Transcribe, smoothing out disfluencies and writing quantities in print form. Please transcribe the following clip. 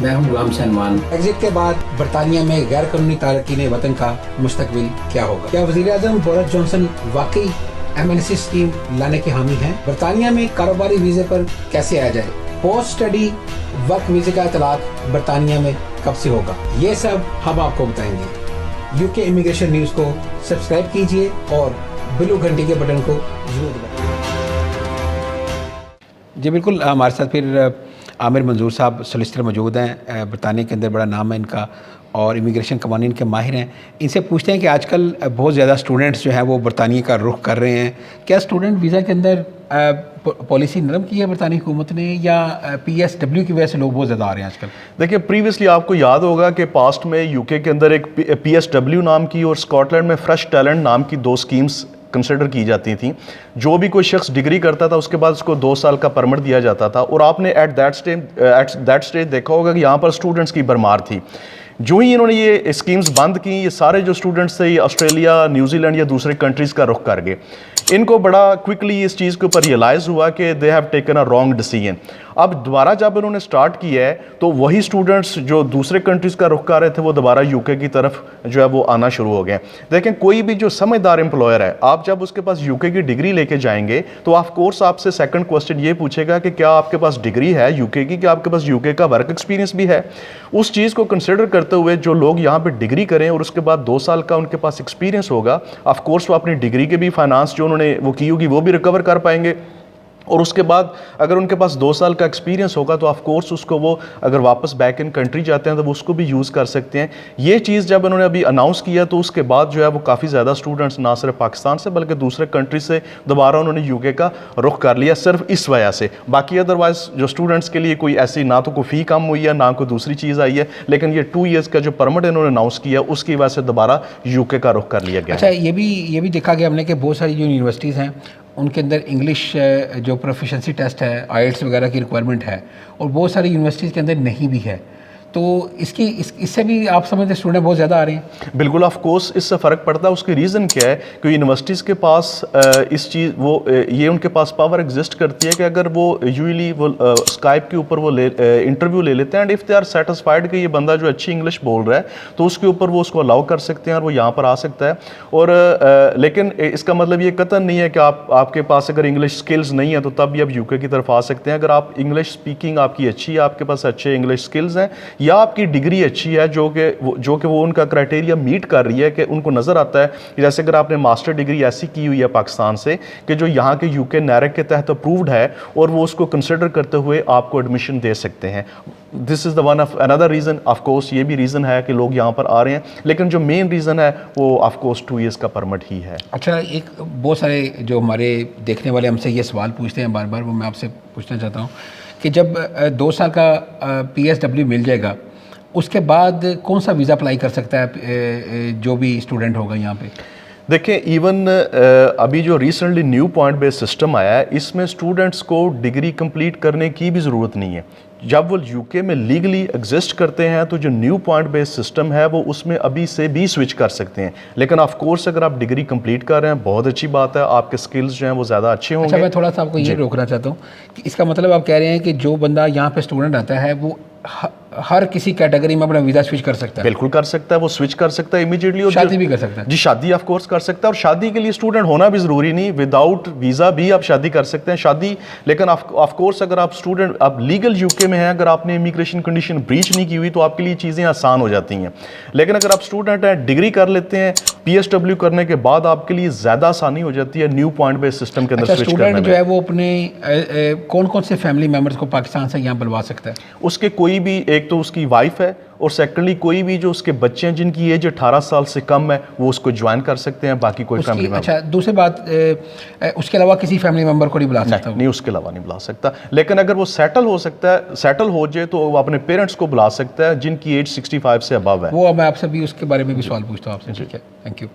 मैं हूं गुलाम सलमान। एग्जिट के बाद बरतानिया में गैर कानूनी तारकीन वतन का मुस्तकबिल क्या होगा? क्या वज़ीर-ए-आज़म बोरिस जॉनसन वाकई MNC स्कीम लाने के हामी हैं? बरतानिया में कारोबारी वीजे पर कैसे आया जाए? पोस्ट स्टडी वर्क वीजे का इतलाक बरतानिया में कब से होगा? ये सब हम आपको बताएंगे। UK इमिग्रेशन न्यूज को सब्सक्राइब कीजिए और ब्लू घंटी के बटन को जरूर दबाइए। जी बिल्कुल, हमारे साथ फिर आमिर मंजूर साहब सोलिसिटर मौजूद हैं। बरतानिया के अंदर बड़ा नाम है इनका और इमिग्रेशन कवानीन के माहिर हैं। इनसे पूछते हैं कि आजकल बहुत ज़्यादा स्टूडेंट्स जो हैं वो बरतानिया का रुख कर रहे हैं। क्या स्टूडेंट वीज़ा के अंदर पॉलिसी नरम की है बरतानी हुकूमत ने, या PSW की वजह से लोग बहुत ज़्यादा आ रहे हैं आजकल? देखिए, प्रीवियसली आपको याद होगा कि पास्ट में UK के अंदर एक PSW नाम की और स्कॉटलैंड में फ्रेश टैलेंट नाम की दो स्कीम्स कंसिडर की जाती थी। जो भी कोई शख्स डिग्री करता था उसके बाद उसको 2 साल का परमिट दिया जाता था, और आपने एट दैट स्टेज देखा होगा कि यहाँ पर स्टूडेंट्स की भरमार थी। जो ही इन्होंने ये स्कीम्स बंद की, ये सारे जो स्टूडेंट्स थे ये ऑस्ट्रेलिया, न्यूजीलैंड या दूसरे कंट्रीज़ का रुख कर गए। इनको बड़ा क्विकली इस चीज़ के ऊपर रियलाइज़ हुआ कि they have taken a wrong decision. अब दोबारा जब इन्होंने स्टार्ट किया है तो वही स्टूडेंट्स जो दूसरे कंट्रीज़ का रुख कर रहे थे वो दोबारा UK की तरफ जो है वो आना शुरू हो गए। देखें, कोई भी जो समझदार एम्प्लॉयर है, आप जब उसके पास UK की डिग्री लेके जाएंगे तो ऑफ कोर्स आपसे सेकंड क्वेश्चन ये पूछेगा कि क्या आपके पास डिग्री है UK की, क्या आपके पास UK का वर्क एक्सपीरियंस भी है। उस चीज़ को कंसिडर करते हुए जो लोग यहाँ पे डिग्री करें और उसके बाद 2 साल का उनके पास एक्सपीरियंस होगा, ऑफ कोर्स वो अपनी डिग्री के भी फाइनेंस जो उन्होंने वो की होगी वो भी रिकवर कर पाएंगे। और उसके बाद अगर उनके पास 2 साल का एक्सपीरियंस होगा तो ऑफ कोर्स उसको वो अगर वापस बैक इन कंट्री जाते हैं तो वो उसको भी यूज़ कर सकते हैं। ये चीज़ जब उन्होंने अभी अनाउंस किया तो उसके बाद जो है वो काफ़ी ज़्यादा स्टूडेंट्स ना सिर्फ पाकिस्तान से बल्कि दूसरे कंट्री से दोबारा उन्होंने UK का रुख कर लिया, सिर्फ इस वजह से। बाकी अदरवाइज जो स्टूडेंट्स के लिए कोई ऐसी ना तो कोई फ़ी कम हुई है ना कोई दूसरी चीज़ आई है, लेकिन ये 2 ईयर्स का जो परमिट इन्होंने अनाउंस किया उसकी वजह से दोबारा UK का रुख कर लिया गया। अच्छा, ये भी देखा गया हमने कि बहुत सारी जो यूनिवर्सिटीज़ हैं उनके अंदर इंग्लिश जो प्रोफिशेंसी टेस्ट है, IELTS वगैरह की रिक्वायरमेंट है, और बहुत सारी यूनिवर्सिटीज़ के अंदर नहीं भी है। तो इससे भी आप समझते स्टूडेंट बहुत ज़्यादा आ रहे हैं? बिल्कुल, ऑफ कोर्स इससे फ़र्क पड़ता है। उसकी रीज़न क्या है कि यूनिवर्सिटीज़ के पास इस चीज़ वो ये उनके पास पावर एग्जिस्ट करती है कि अगर वो यूजुअली वो स्काइप के ऊपर वो इंटरव्यू ले लेते हैं, and if they are satisfied कि ये बंदा जो अच्छी इंग्लिश बोल रहा है तो उसके ऊपर वो उसको अलाउ कर सकते हैं और वो यहाँ पर आ सकता है। और लेकिन इसका मतलब ये कतई नहीं है कि आपके पास अगर इंग्लिश स्किल्स नहीं है तो तब भी आप UK की तरफ आ सकते हैं। अगर आप इंग्लिश स्पीकिंग आपकी अच्छी है, आपके पास अच्छे इंग्लिश स्किल्स हैं, या आपकी डिग्री अच्छी है जो कि वो उनका क्राइटेरिया मीट कर रही है, कि उनको नज़र आता है कि जैसे अगर आपने मास्टर डिग्री ऐसी की हुई है पाकिस्तान से कि जो यहाँ के UK NAREC के तहत अप्रूव्ड है, और वो उसको कंसिडर करते हुए आपको एडमिशन दे सकते हैं। This is the one of another reason. Of course ये भी रीज़न है कि लोग यहाँ पर आ रहे हैं, लेकिन जो मेन रीज़न है वो ऑफ कोर्स 2 ईयर्स का परमिट ही है। अच्छा, एक बहुत सारे जो हमारे देखने वाले हमसे ये सवाल पूछते हैं बार बार, वो मैं आपसे पूछना चाहता हूँ कि जब 2 साल का PSW मिल जाएगा उसके बाद कौन सा वीज़ा अप्लाई कर सकता है जो भी स्टूडेंट होगा यहाँ पे? देखिए, इवन अभी जो recently new point based system आया है, इसमें स्टूडेंट्स को डिग्री कंप्लीट करने की भी ज़रूरत नहीं है। जब वो UK में लीगली एग्जिस्ट करते हैं तो जो न्यू पॉइंट बेस्ड सिस्टम है वो उसमें अभी से भी स्विच कर सकते हैं। लेकिन ऑफ कोर्स अगर आप डिग्री कंप्लीट कर रहे हैं बहुत अच्छी बात है, आपके स्किल्स जो हैं वो ज़्यादा अच्छे होंगे। अच्छा, मैं थोड़ा सा आपको ये रोकना चाहता हूँ कि इसका मतलब आप कह रहे हैं कि जो बंदा यहाँ पे स्टूडेंट आता है वो हर किसी कैटेगरी में अपना वीज़ा स्विच कर सकता है? बिल्कुल कर सकता है, वो स्विच कर सकता है इमीडिएटली। और शादी भी कर सकता है? जी, शादी ऑफ कोर्स कर सकता है, और शादी के लिए स्टूडेंट होना भी ज़रूरी नहीं, विदाउट वीज़ा भी आप शादी कर सकते हैं। शादी, लेकिन ऑफ कोर्स अगर आप स्टूडेंट आप लीगल UK में हैं, अगर आपने इमिग्रेशन कंडीशन ब्रीच नहीं की हुई तो आपके लिए चीज़ें आसान हो जाती हैं। लेकिन अगर आप स्टूडेंट हैं, डिग्री कर लेते हैं, PSW करने के बाद आपके लिए ज़्यादा आसानी हो जाती है न्यू पॉइंट बेस्ड सिस्टम के अंदर स्विच करने में। स्टूडेंट जो है वो अपने कौन कौन से फैमिली मेम्बर्स को पाकिस्तान से यहाँ बुलवा सकता है? उसके कोई भी, एक तो उसकी वाइफ है, और सेकेंडली कोई भी जो उसके बच्चे हैं जिनकी एज 18 साल से कम है वो उसको ज्वाइन कर सकते हैं, बाकी कोई फैमिली मेंबर। अच्छा, दूसरी बात, उसके अलावा किसी फैमिली मेंबर को नहीं बुला सकता? नहीं, उसके अलावा नहीं बुला सकता। लेकिन अगर वो सेटल हो जाए तो वो अपने पेरेंट्स को बुला सकता है जिनकी एज 65 से अबव है। वो मैं आपसे भी उसके बारे में भी सवाल पूछता हूँ आपसे। ठीक है, थैंक यू।